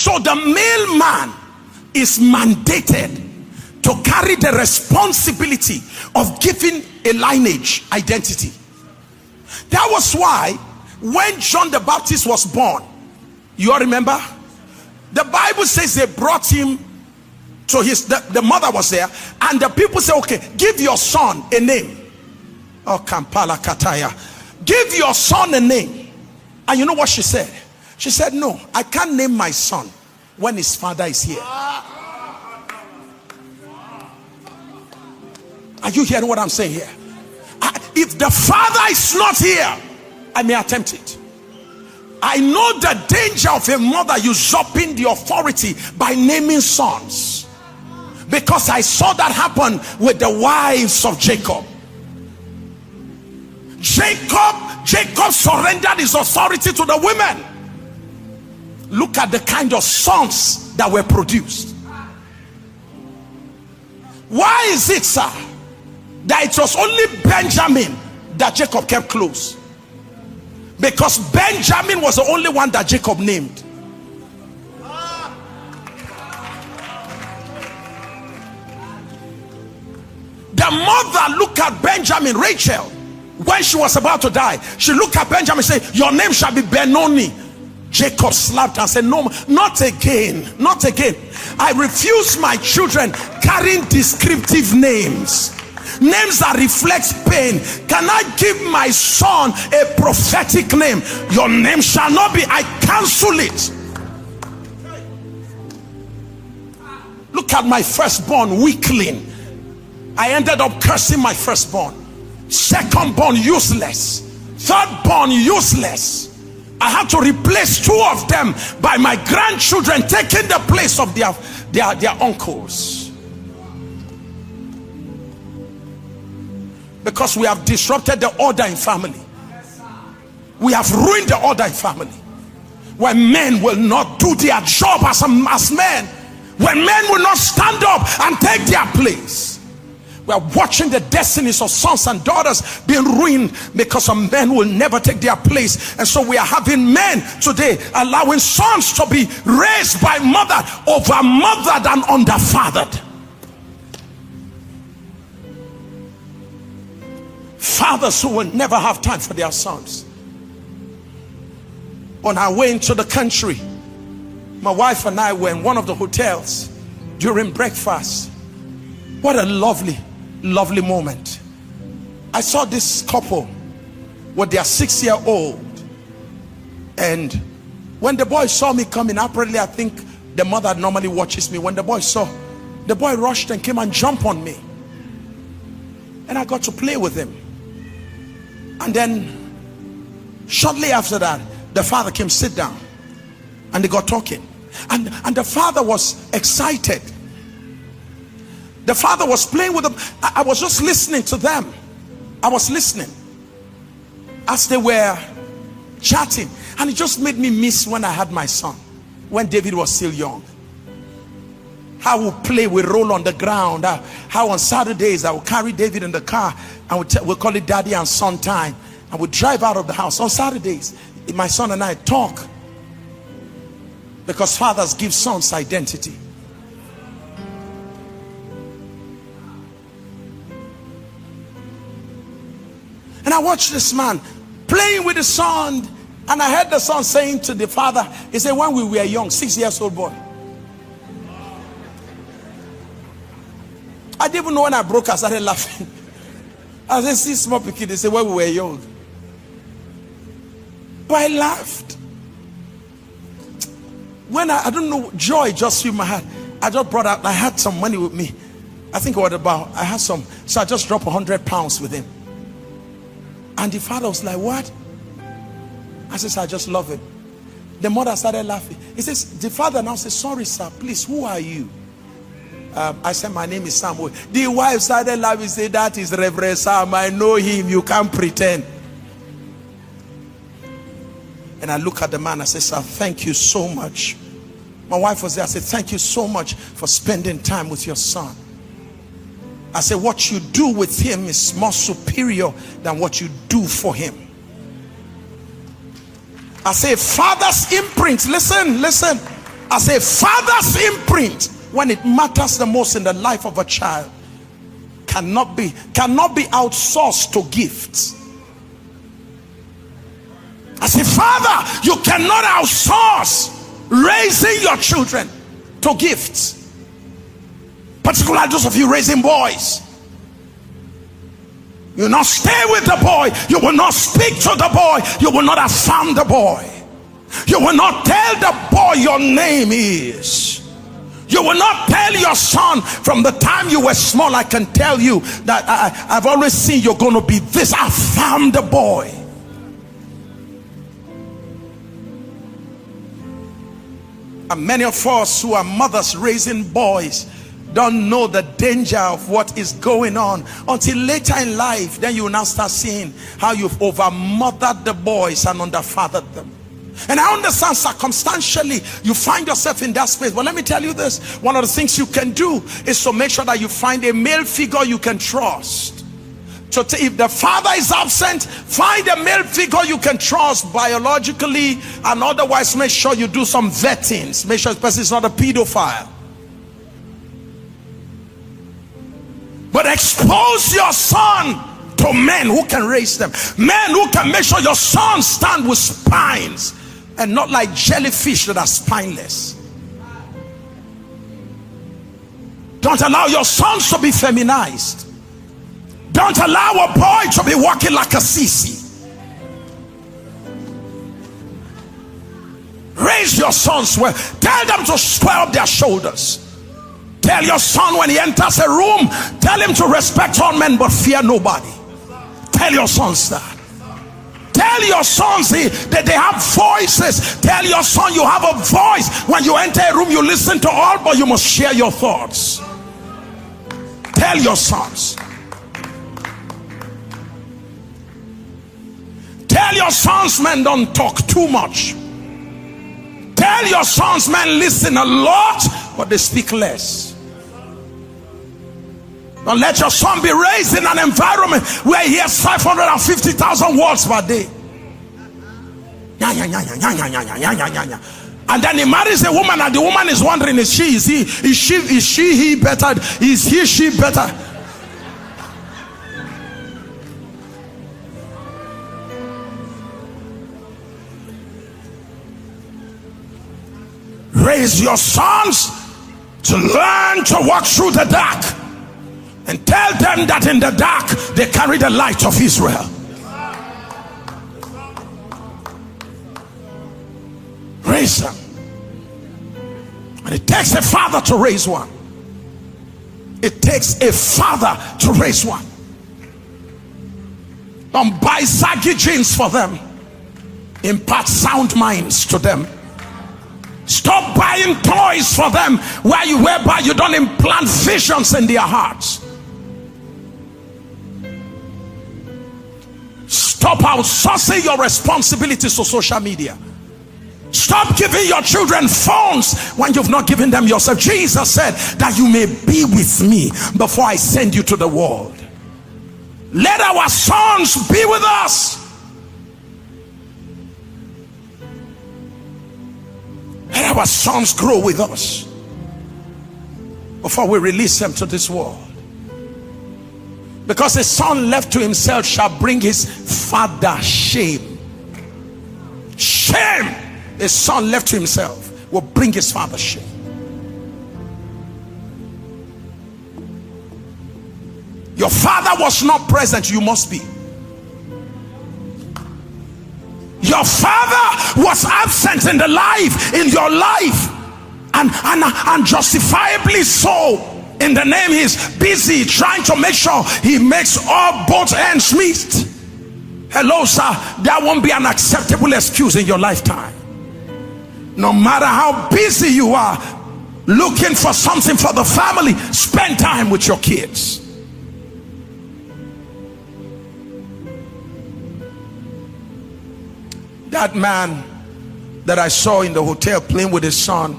So the male man is mandated to carry the responsibility of giving a lineage identity. That was why when John the Baptist was born, you all remember, the Bible says they brought him to the mother was there, and the people say, okay, give your son a name. Oh, Kampala Kataya, give your son a name. And you know what she said? She said, no, I can't name my son when his father is here. Are you hearing what I'm saying here? If the father is not here, I may attempt it. I know the danger of a mother usurping the authority by naming sons, because I saw that happen with the wives of Jacob. Jacob surrendered his authority to the women. Look at the kind of sons that were produced. Why is it, sir, that it was only Benjamin that Jacob kept close? Because Benjamin was the only one that Jacob named. The mother looked at Benjamin, Rachel, when she was about to die. She looked at Benjamin and said, your name shall be Benoni. Jacob slapped and said, no, not again, not again. I refuse my children carrying descriptive names, names that reflect pain. Can I give my son a prophetic name? Your name shall not be. I cancel it. Look at my firstborn, weakling. I ended up cursing my firstborn. Secondborn, useless. Thirdborn, useless. I had to replace two of them by my grandchildren taking the place of their uncles. Because we have disrupted the order in family. We have ruined the order in family. When men will not do their job as men. When men will not stand up and take their place. We are watching the destinies of sons and daughters being ruined because some men will never take their place. And so we are having men today allowing sons to be raised by mother, over mothered and under fathered. Fathers who will never have time for their sons. On our way into the country, my wife and I were in one of the hotels during breakfast. What a lovely moment. I saw this couple with their 6-year-old, and when the boy saw me coming, apparently I think the mother normally watches me. When the boy saw, the boy rushed and came and jumped on me, and I got to play with him. And then shortly after that, the father came, sit down, and they got talking, and the father was excited. The father was playing with them. I was just listening to them. I was listening as they were chatting, and it just made me miss when I had my son, when David was still young. How we play, we roll on the ground. How on Saturdays I would carry David in the car, and we'll call it daddy and son time, and we'd drive out of the house. On Saturdays, my son and I talk, because fathers give sons identity. And I watched this man playing with the son, and I heard the son saying to the father, he said, when we were young, 6-year-old boy. I didn't even know when I broke, I started laughing. I said, see, small kid, they said, when we were young. But I laughed. When I don't know, joy just filled my heart. I just brought out, I had some money with me. I think what about, I had some, so I just dropped 100 pounds with him. And the father was like, what? I said, I just love him. The mother started laughing. He says, the father now says, sorry sir, please, who are you? I said, my name is Samuel. The wife started laughing, said, that is Reverend Sam, I know him, you can't pretend. And I look at the man, I said, sir, thank you so much. My wife was there. I said, thank you so much for spending time with your son. I said, what you do with him is more superior than what you do for him. I say, father's imprint, listen, as a father's imprint when it matters the most in the life of a child cannot be outsourced to gifts. As a father, you cannot outsource raising your children to gifts, particularly those of you raising boys. You will not stay with the boy, you will not speak to the boy, you will not affirm the boy, you will not tell the boy your name is. You will not tell your son, from the time you were small, I can tell you that I've always seen you're going to be this. Affirm the boy. And many of us who are mothers raising boys don't know the danger of what is going on until later in life. Then you will now start seeing how you've over mothered the boys and under fathered them. And I understand circumstantially you find yourself in that space, but let me tell you this: one of the things you can do is to make sure that you find a male figure you can trust. So if the father is absent, find a male figure you can trust biologically and otherwise. Make sure you do some vettings. Make sure the person is not a pedophile. But expose your son to men who can raise them, men who can make sure your sons stand with spines and not like jellyfish that are spineless. Don't allow your sons to be feminized. Don't allow a boy to be walking like a sissy. Raise your sons well. Tell them to square up their shoulders. Tell your son when he enters a room, tell him to respect all men but fear nobody. Tell your sons that. Tell your sons that they have voices. Tell your son you have a voice. When you enter a room, you listen to all, but you must share your thoughts. Tell your sons. Tell your sons, men, don't talk too much. Tell your sons, men, listen a lot, but they speak less. Don't let your son be raised in an environment where he hears 550,000 words per day. And then he marries a woman, and the woman is wondering, is he better? Is she better? Raise your sons to learn to walk through the dark, and tell them that in the dark they carry the light of Israel. Raise them. And it takes a father to raise one. It takes a father to raise one. Don't buy saggy jeans for them. Impart sound minds to them. Stop buying toys for them whereby you don't implant visions in their hearts. Stop outsourcing your responsibilities to social media. Stop giving your children phones when you've not given them yourself. Jesus said that you may be with me before I send you to the world. Let our sons be with us. Let our sons grow with us before we release them to this world. Because a son left to himself shall bring his father shame. Shame. A son left to himself will bring his father shame. Your father was not present, you must be. Your father was absent in your life, and justifiably so. In the name, he's busy trying to make sure he makes all both ends meet. Hello, sir. That won't be an acceptable excuse in your lifetime. No matter how busy you are looking for something for the family, spend time with your kids. That man that I saw in the hotel playing with his son,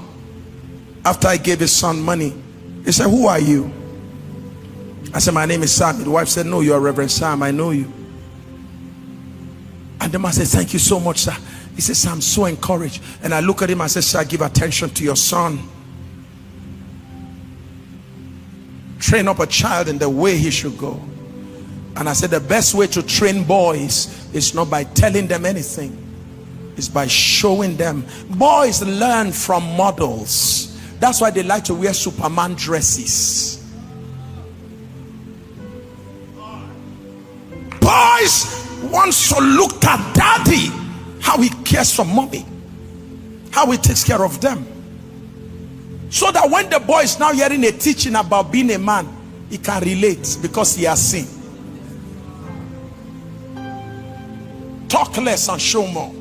after I gave his son money, he said, "Who are you?" I said, "My name is Sam." The wife said, "No, you are Reverend Sam. I know you." And the man said, "Thank you so much, sir. He says, I'm so encouraged. And I look at him and say, sir, give attention to your son. Train up a child in the way he should go. And I said, the best way to train boys is not by telling them anything. It's by showing them. Boys learn from models. That's why they like to wear Superman dresses. Boys want to look at daddy, how he cares for mommy, how he takes care of them. So that when the boy is now hearing a teaching about being a man, he can relate because he has seen. Talk less and show more.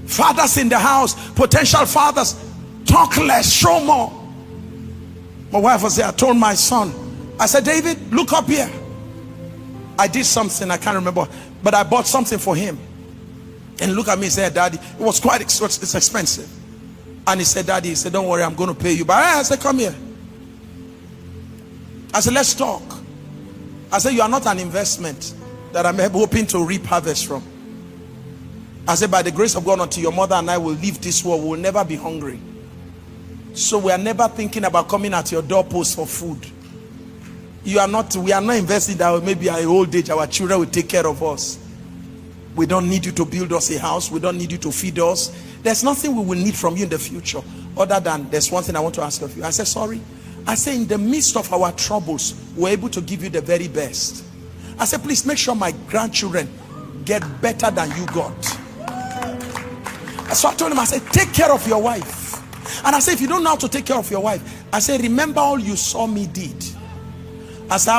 Fathers in the house, potential fathers, talk less, show more. My wife was there. I told my son, I said, David, look up here. I did something, I can't remember, but I bought something for him. And look at me and said, Daddy, it was quite it's expensive. And he said, Daddy, he said, don't worry, I'm going to pay you. But I said, come here. I said, let's talk. I said, you are not an investment that I'm hoping to reap harvest from. I said, by the grace of God, until your mother and I will leave this world, we will never be hungry. So we are never thinking about coming at your doorpost for food. We are not investing that maybe at old age our children will take care of us. We don't need you to build us a house. We don't need you to feed us. There's nothing we will need from you in the future, other than there's one thing I want to ask of you. I said, sorry. I said, in the midst of our troubles, we're able to give you the very best. I said, please make sure my grandchildren get better than you got. So I told him, I said, take care of your wife. And I said, if you don't know how to take care of your wife, I said, remember all you saw me did. I said,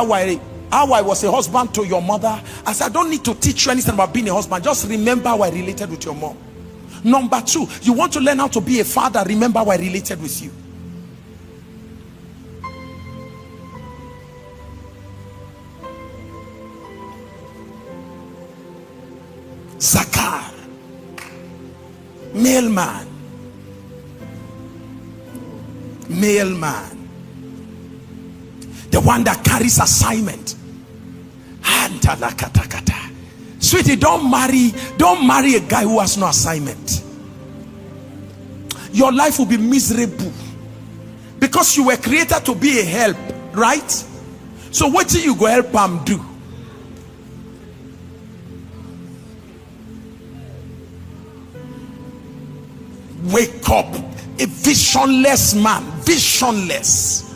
how I was a husband to your mother. I said, I don't need to teach you anything about being a husband. Just remember how I related with your mom. Number two, you want to learn how to be a father. Remember how I related with you. Zakar, mailman, the one that carries assignment. Sweetie, don't marry a guy who has no assignment. Your life will be miserable because you were created to be a help, right? So what do you go help him do? Wake up. A visionless man, visionless.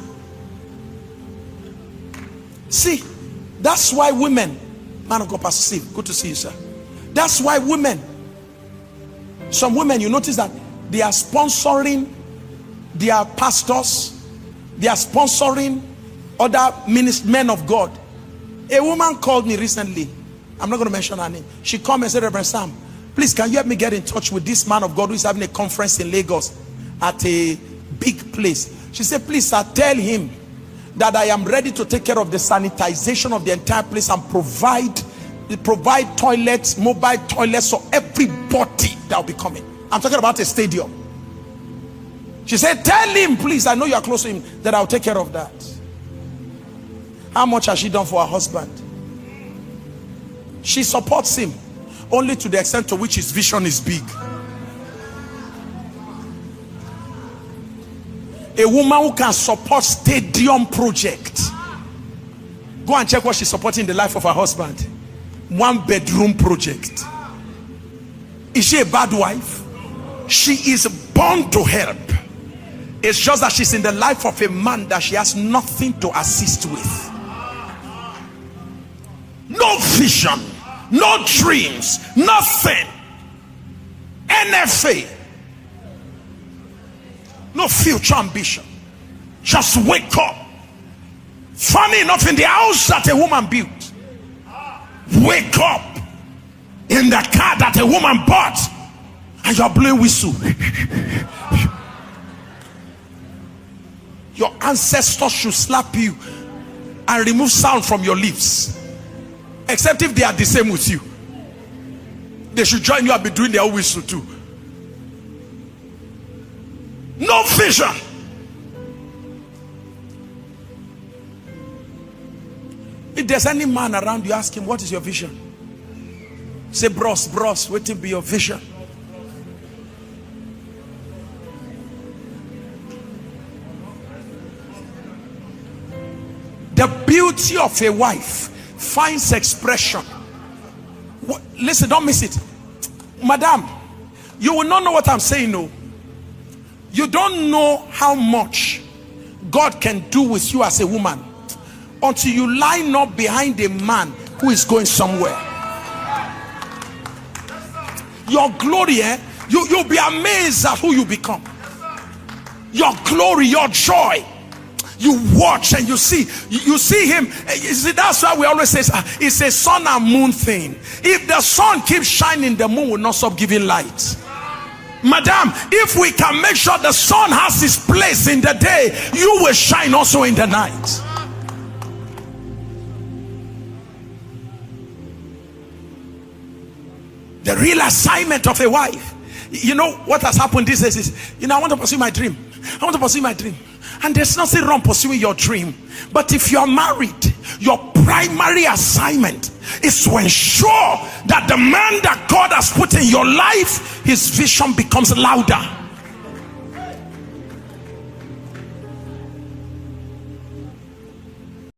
See, that's why women, man of God, Pastor Steve, good to see you, sir. That's why women, some women, you notice that they are sponsoring their pastors, they are sponsoring other men of God. A woman called me recently, I'm not going to mention her name. She called me and said, Reverend Sam, please can you help me get in touch with this man of God who is having a conference in Lagos at a big place. She said, please sir, tell him that I am ready to take care of the sanitization of the entire place and provide toilets, mobile toilets for everybody that will be coming. I'm talking about a stadium. She said, tell him please, I know you are close to him, that I'll take care of that. How much has she done for her husband? She supports him only to the extent to which his vision is big. A woman who can support stadium project. Go and check what she's supporting in the life of her husband. 1-bedroom project. Is she a bad wife? She is born to help. It's just that she's in the life of a man that she has nothing to assist with. No vision, no dreams, nothing. NFA. No future ambition. Just wake up. Funny enough, in the house that a woman built, wake up in the car that a woman bought, and you're blowing whistle. Your ancestors should slap you and remove sound from your lips, except if they are the same with you. They should join you and be doing their own whistle too. No vision. If there's any man around you, ask him, what is your vision? Say, bros, what will be your vision? The beauty of a wife finds expression. Listen, don't miss it. Madam, you will not know what I'm saying. No, you don't know how much God can do with you as a woman until you line up behind a man who is going somewhere. Your glory, you'll be amazed at who you become. Your glory, your joy. You watch and you see him. You see, that's why we always say it's a sun and moon thing. If the sun keeps shining, the moon will not stop giving light. Madam, if we can make sure the sun has his place in the day, you will shine also in the night. The real assignment of a wife. You know what has happened these days is, I want to pursue my dream. I want to pursue my dream. And there's nothing wrong pursuing your dream. But if you're married, your primary assignment is to ensure that the man that God has put in your life, his vision becomes louder.